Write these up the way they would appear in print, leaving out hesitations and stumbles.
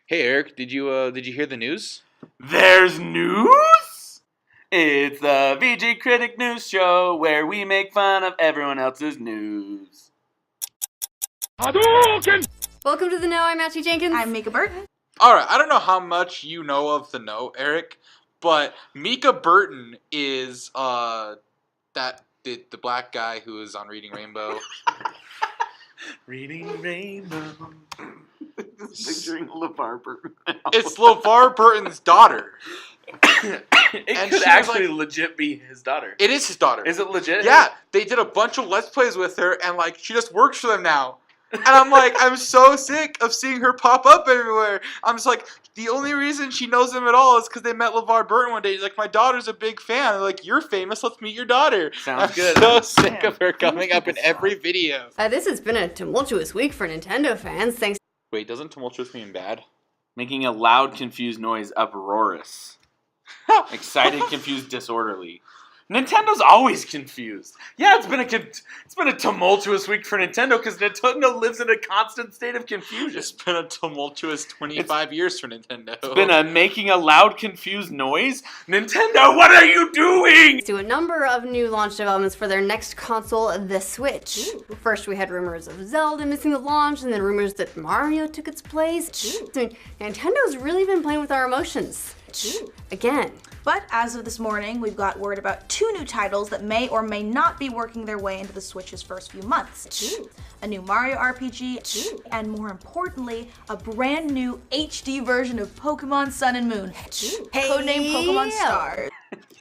Hey Eric, did you hear the news? There's news? It's the Vgcritic news show where we make fun of everyone else's news. Hadouken! Welcome to the Know. I'm Ashley Jenkins. I'm Mika Burton. Alright, I don't know how much you know of the Know, Eric, but Mika Burton is the black guy who is on Reading Rainbow. Reading Rainbow. Picturing LeVar Burton now. It's LeVar Burton's daughter. It could actually legit be his daughter. It is his daughter. Is it legit? Yeah, they did a bunch of Let's Plays with her, and like she just works for them now. And I'm like, I'm so sick of seeing her pop up everywhere. I'm just like, the only reason she knows them at all is because they met LeVar Burton one day. He's like, my daughter's a big fan. They're like, you're famous. Let's meet your daughter. Sounds good. I'm so sick of her coming up in every video. This has been a tumultuous week for Nintendo fans. Thanks. Wait, doesn't tumultuous mean bad? Making a loud, confused noise, uproarious. Excited, confused, disorderly. Nintendo's always confused. Yeah, it's been a tumultuous week for Nintendo because Nintendo lives in a constant state of confusion. It's been a tumultuous 25 years for Nintendo. It's been making a loud, confused noise. Nintendo, what are you doing? To a number of new launch developments for their next console, the Switch. Ooh. First, we had rumors of Zelda missing the launch, and then rumors that Mario took its place. I mean, Nintendo's really been playing with our emotions. Again. But as of this morning, we've got word about 2 new titles that may or may not be working their way into the Switch's first few months. A new Mario RPG, and more importantly, a brand new HD version of Pokemon Sun and Moon. Codenamed Pokemon Stars.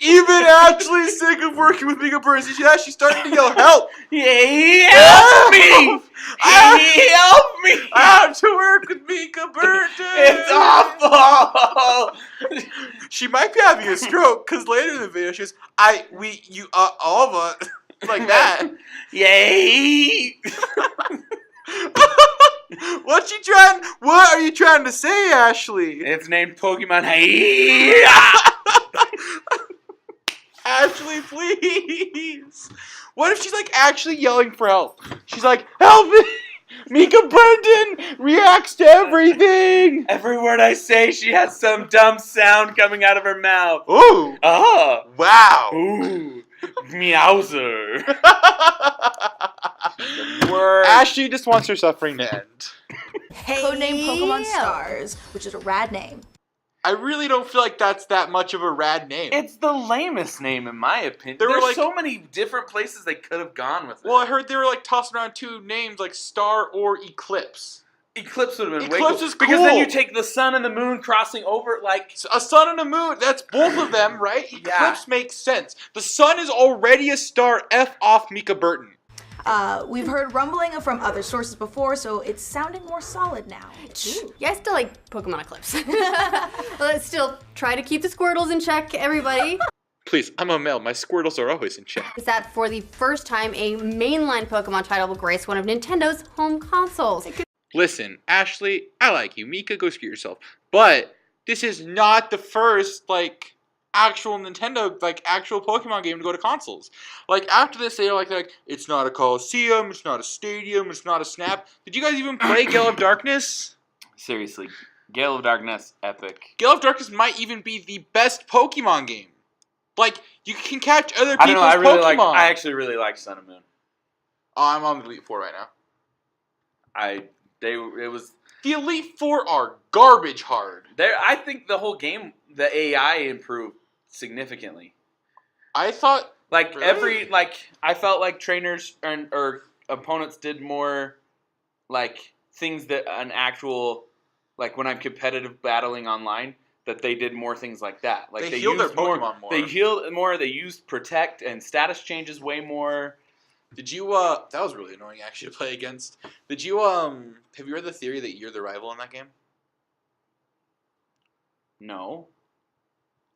Even Ashley's sick of working with Mika Burton. She's actually starting to yell, help! Yeah, help me! Help me! I have to work with Mika Burton! It's awful! She might be having a stroke, because later in the video she goes, all of us, like that. Yay! What are you trying to say, Ashley? It's named Pokemon Hey! Ashley, please. What if she's like actually yelling for help? She's like, help me! Mika Burton reacts to everything! Every word I say, she has some dumb sound coming out of her mouth. Ooh! Oh! Wow! Ooh! Meowser! Ashley just wants her suffering to end. Codenamed Pokemon Stars, which is a rad name. I really don't feel like that's that much of a rad name. It's the lamest name, in my opinion. There's so many different places they could have gone with it. Well, I heard they were like tossing around 2 names, like Star or Eclipse. Eclipse would have been Eclipse way cool. is cool. Because then you take the sun and the moon crossing over, like... A sun and a moon, that's both of them, right? Eclipse makes sense. The sun is already a star. F off Mika Burton. We've heard rumbling from other sources before, so it's sounding more solid now. Yeah, I still like Pokemon Eclipse. Let's still try to keep the Squirtles in check, everybody. Please, I'm a male. My Squirtles are always in check. Is that for the first time a mainline Pokemon title will grace one of Nintendo's home consoles? Listen, Ashley, I like you. Mika, go screw yourself. But this is not the first, actual Nintendo, actual Pokemon game to go to consoles. After this, they're like, it's not a Coliseum, it's not a stadium, it's not a Snap. Did you guys even play Gale of Darkness? Seriously, Gale of Darkness, epic. Gale of Darkness might even be the best Pokemon game. You can catch other people's I don't know, Pokemon. I actually really like Sun and Moon. Oh, I'm on the Elite Four right now. The Elite Four are garbage hard. I think the whole game, the AI improved significantly. I thought really? I felt like trainers or opponents did more things that an actual when I'm competitive battling online, that they did more things like that. They healed their Pokemon more. They healed more. They used Protect and status changes way more. Did you that was really annoying actually to play against. Did you have you read the theory that you're the rival in that game? No.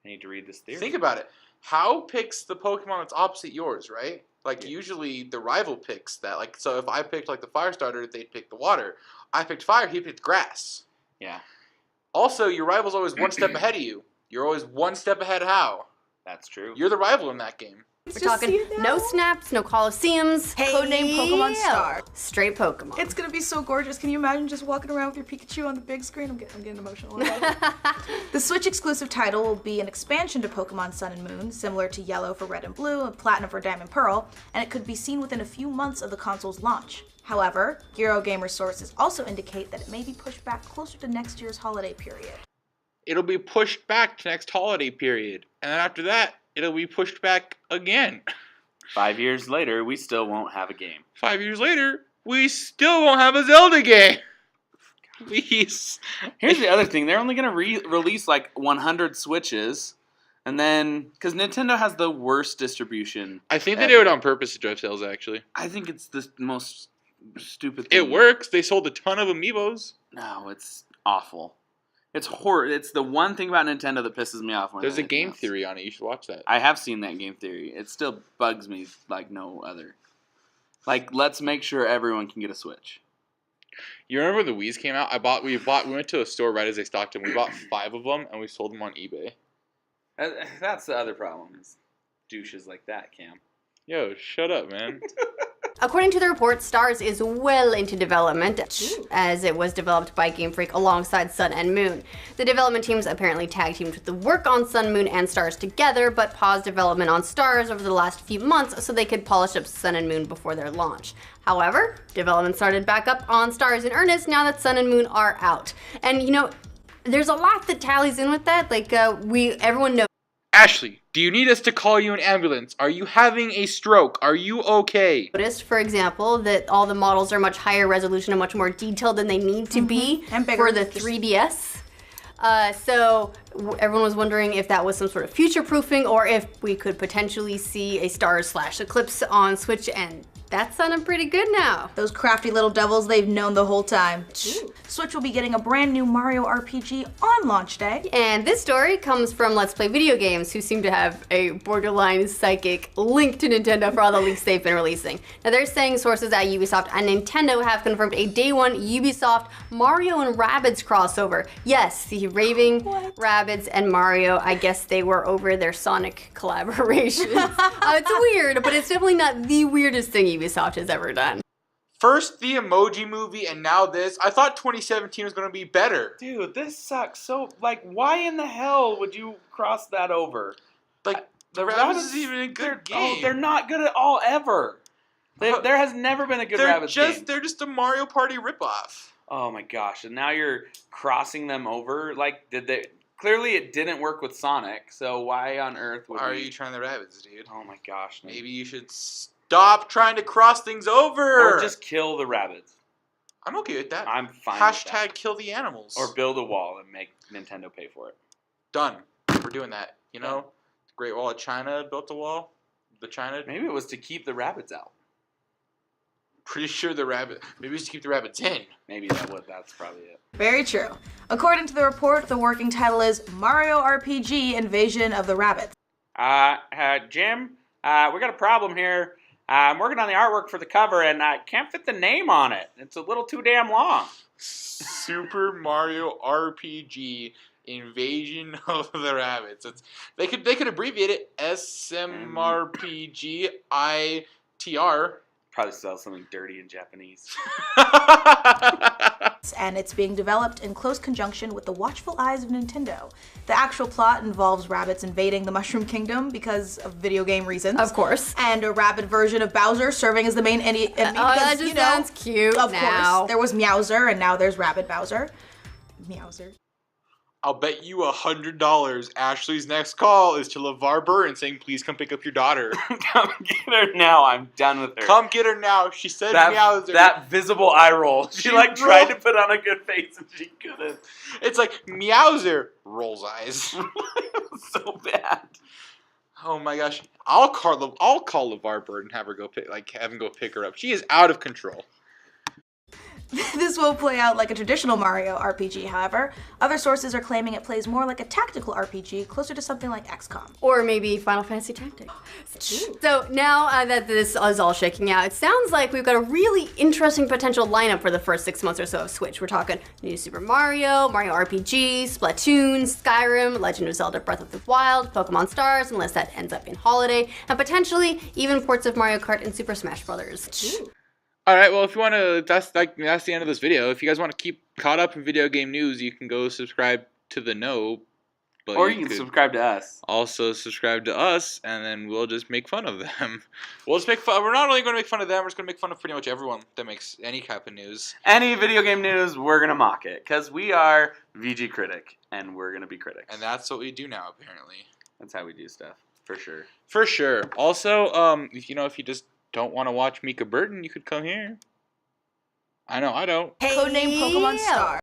I need to read this theory. Think about it. How picks the Pokemon that's opposite yours, right? Usually the rival picks that. So if I picked the fire starter, they'd pick the water. I picked fire, he picked grass. Yeah. Also, your rival's always one step ahead of you. You're always one step ahead of how? That's true. You're the rival in that game. We're Just talking see it no now. snaps, no Coliseums. Codename Pokemon Star. Straight Pokemon. It's gonna be so gorgeous. Can you imagine just walking around with your Pikachu on the big screen? I'm getting emotional about it. The Switch exclusive title will be an expansion to Pokemon Sun and Moon, similar to Yellow for Red and Blue and Platinum for Diamond and Pearl, and it could be seen within a few months of the console's launch. However, Eurogamer sources also indicate that it may be pushed back closer to next year's holiday period. It'll be pushed back to next holiday period. And then after that, it'll be pushed back again. 5 years later, we still won't have a game. 5 years later, we still won't have a Zelda game. Please. Here's the other thing. They're only going to release like 100 Switches. And then, because Nintendo has the worst distribution. I think they do it on purpose to drive sales, actually. I think it's the most stupid thing. It works. They sold a ton of amiibos. No, it's awful. It's horrible. It's the one thing about Nintendo that pisses me off. There's a game theory on it. You should watch that. I have seen that game theory. It still bugs me like no other. Like, let's make sure everyone can get a Switch. You remember when the Wii's came out? We went to a store right as they stocked them. We bought 5 of them and we sold them on eBay. That's the other problem is douches like that, Cam. Yo, shut up, man. According to the report, Stars is well into development, as it was developed by Game Freak alongside Sun and Moon. The development teams apparently tag-teamed with the work on Sun, Moon, and Stars together, but paused development on Stars over the last few months so they could polish up Sun and Moon before their launch. However, development started back up on Stars in earnest now that Sun and Moon are out. And you know, there's a lot that tallies in with that. Like, everyone knows. Ashley, do you need us to call you an ambulance? Are you having a stroke? Are you okay? Noticed, for example, that all the models are much higher resolution and much more detailed than they need to be And bigger. for the 3DS. So everyone was wondering if that was some sort of future proofing or if we could potentially see a Stars/Eclipse on Switch, and that's sounding pretty good now. Those crafty little devils, they've known the whole time. Switch will be getting a brand new Mario RPG on launch day. And this story comes from Let's Play Video Games, who seem to have a borderline psychic link to Nintendo for all the leaks they've been releasing. Now they're saying sources at Ubisoft and Nintendo have confirmed a day one Ubisoft Mario and Rabbids crossover. Yes, the raving Rabbids and Mario, I guess they were over their Sonic collaboration. It's weird, but it's definitely not the weirdest thing Ubisoft has ever done. First the Emoji Movie and now this. I thought 2017 was going to be better. Dude, this sucks. So, like, why in the hell would you cross that over? Like, the Rabbids isn't even a good game. They're not good at all ever. There has never been a good Rabbids game. They're just a Mario Party ripoff. Oh my gosh! And now you're crossing them over. Like, did they? Clearly, it didn't work with Sonic. So why on earth would Why are you trying the Rabbids, dude? Oh my gosh! Maybe you should stop trying to cross things over. Or just kill the Rabbids. I'm okay with that. I'm fine. Hashtag with that. kill the animals. Or build a wall and make Nintendo pay for it. Done. We're doing that. You know, the Great Wall of China built a wall. Maybe it was to keep the rabbits out. Pretty sure maybe it's to keep the rabbits in. Maybe that's probably it. Very true. According to the report, the working title is Mario RPG Invasion of the Rabbids. Jim, we got a problem here. I'm working on the artwork for the cover, and I can't fit the name on it. It's a little too damn long. Super Mario RPG Invasion of the Rabbits. They could abbreviate it SMRPGITR. Probably sell something dirty in Japanese. And it's being developed in close conjunction with the watchful eyes of Nintendo. The actual plot involves rabbits invading the Mushroom Kingdom because of video game reasons. Of course. And a rabbit version of Bowser serving as the main enemy. That just sounds cute. Of now. course. There was Meowser, and now there's Rabbit Bowser. Meowser. I'll bet you $100 Ashley's next call is to LeVar Burton saying, please come pick up your daughter. Come get her now. I'm done with her. Come get her now. She said Meowser. That visible eye roll. She tried to put on a good face and she couldn't. It's like Meowser rolls eyes. So bad. Oh my gosh. I'll call LeVar Burton and have him go pick her up. She is out of control. This won't play out like a traditional Mario RPG, however. Other sources are claiming it plays more like a tactical RPG, closer to something like XCOM. Or maybe Final Fantasy Tactics. So now that this is all shaking out, it sounds like we've got a really interesting potential lineup for the first 6 months or so of Switch. We're talking New Super Mario, Mario RPG, Splatoon, Skyrim, Legend of Zelda Breath of the Wild, Pokemon Stars, unless that ends up being Holiday, and potentially even ports of Mario Kart and Super Smash Bros. All right, well, if you want to, that's the end of this video. If you guys want to keep caught up in video game news, you can go subscribe to The Know. But Or you can subscribe to us. Also subscribe to us, and then we'll just make fun of them. We'll just make fun. We're not only going to make fun of them, we're just going to make fun of pretty much everyone that makes any type of news. Any video game news, we're going to mock it. Because we are Vgcritic, and we're going to be critics. And that's what we do now, apparently. That's how we do stuff, for sure. For sure. Also, if you just don't want to watch Mika Burton, you could come here. I know, I don't. Codename Pokemon Star.